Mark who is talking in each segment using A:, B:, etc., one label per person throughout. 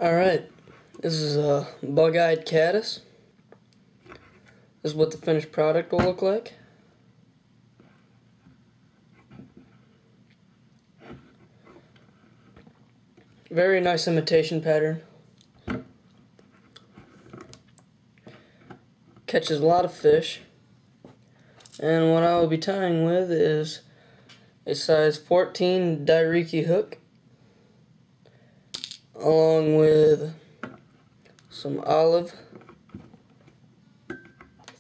A: Alright, this is a bug-eyed caddis. This is what the finished product will look like. Very nice imitation pattern. Catches a lot of fish. And what I will be tying with is a size 14 Dairiki hook, along with some olive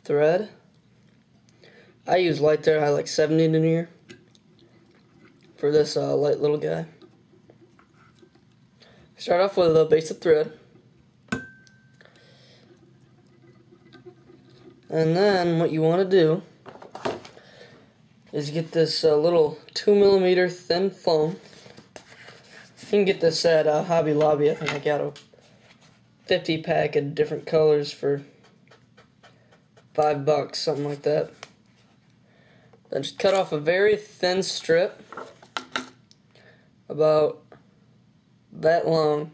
A: thread. I use light thread. I like 70 denier for this light little guy. Start off with a base of thread, and then what you want to do is get this little 2mm thin foam. You can get this at Hobby Lobby. I think I got a 50 pack of different colors for $5, something like that. Then just cut off a very thin strip, about that long.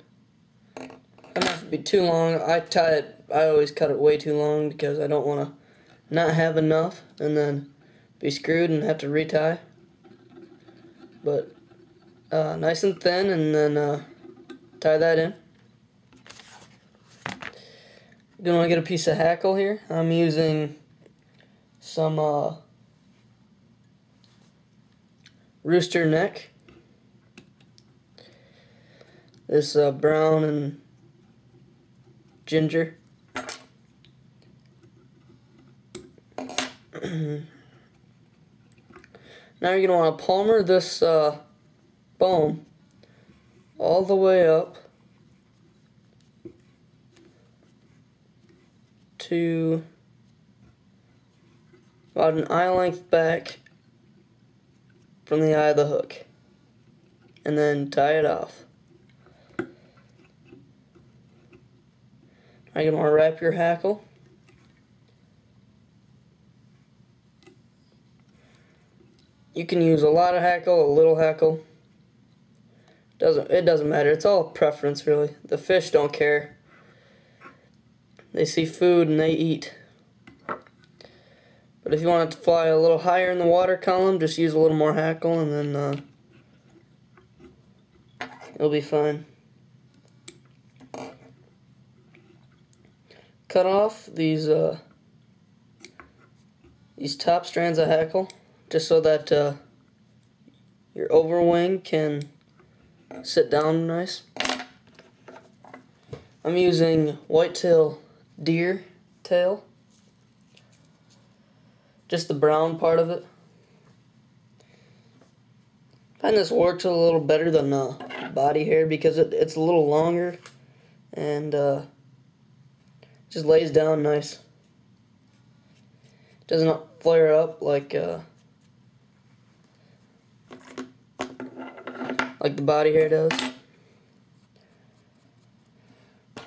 A: Doesn't have to be too long. I always cut it way too long because I don't want to not have enough and then be screwed and have to retie. But nice and thin, and then tie that in. You're going to get a piece of hackle here. I'm using some rooster neck. This brown and ginger. Now you're going to want to palmer this foam all the way up to about an eye length back from the eye of the hook, and then tie it off. Now you're going to want to wrap your hackle. You can use a lot of hackle, a little hackle. It doesn't matter. It's all preference, really. The fish don't care. They see food and they eat. But if you want it to fly a little higher in the water column, just use a little more hackle, and then it'll be fine. Cut off these top strands of hackle, just so that your overwing can sit down nice. I'm using whitetail deer tail, just the brown part of it. I find this works a little better than body hair because it's a little longer and just lays down nice. Does not flare up like the body hair does.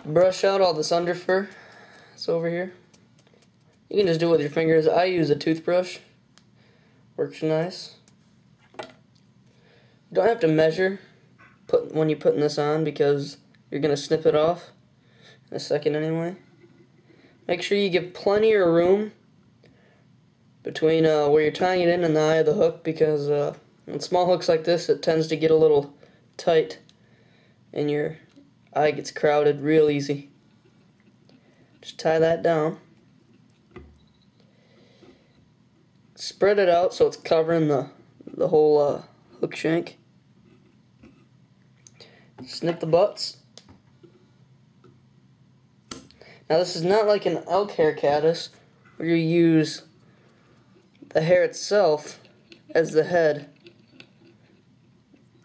A: Brush out all this under fur. It's over here. You can just do it with your fingers. I use a toothbrush. Works nice. You don't have to measure when you're putting this on because you're going to snip it off in a second anyway. Make sure you give plenty of room between where you're tying it in and the eye of the hook, because on small hooks like this it tends to get a little tight and your eye gets crowded real easy. Just tie that down. Spread it out so it's covering the whole hook shank. Snip the butts. Now this is not like an elk hair caddis where you use the hair itself as the head.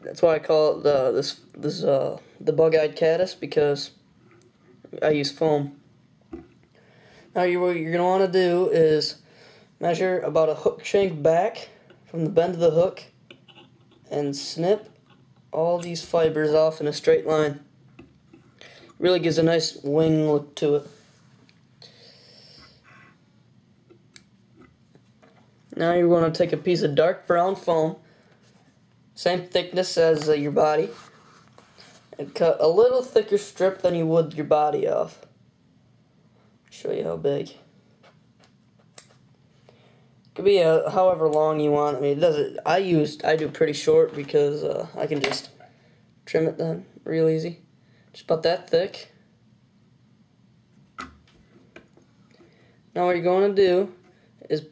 A: That's why I call it the bug-eyed caddis, because I use foam. Now what you're going to want to do is measure about a hook shank back from the bend of the hook and snip all these fibers off in a straight line. Really gives a nice wing look to it. Now you're going to take a piece of dark brown foam, same thickness as your body, and cut a little thicker strip than you would your body off. Show you how big. Could be however long you want. I mean, it doesn't. I do pretty short because I can just trim it then real easy. Just about that thick. Now what you're going to do is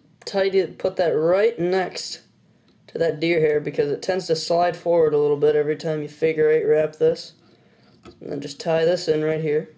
A: put that right next to that deer hair because it tends to slide forward a little bit every time you figure eight wrap this. And then just tie this in right here.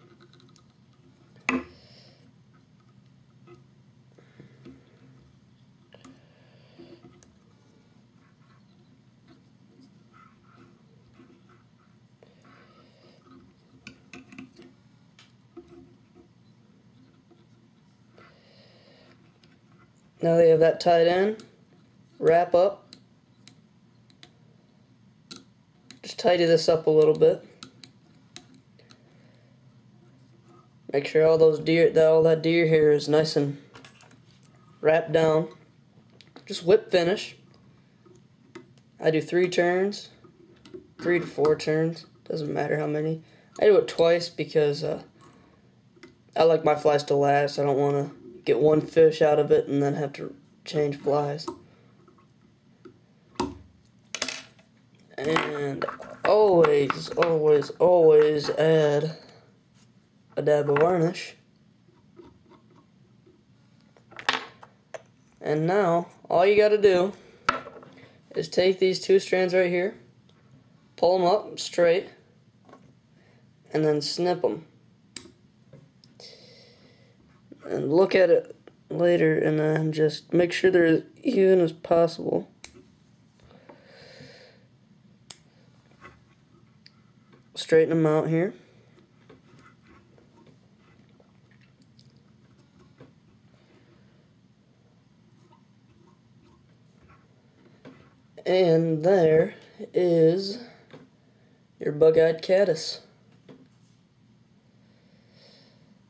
A: Now that you have that tied in, wrap up. Just tidy this up a little bit. Make sure all that deer hair is nice and wrapped down. Just whip finish. I do 3 turns, 3 to 4 turns. Doesn't matter how many. I do it twice because I like my flies to last. I don't want to get one fish out of it and then have to change flies. And always, always, always add a dab of varnish. And now, all you gotta do is take these 2 strands right here, pull them up straight, and then snip them. And look at it later and then just make sure they're as even as possible. Straighten them out here. And there is your bug-eyed caddis.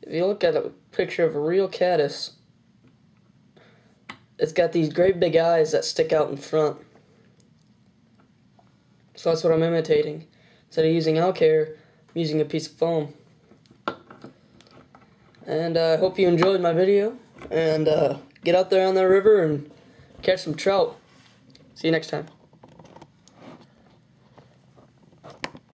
A: If you look at a picture of a real caddis, it's got these great big eyes that stick out in front. So that's what I'm imitating. Instead of using elk hair, I'm using a piece of foam. And I hope you enjoyed my video. And get out there on the river and catch some trout. See you next time.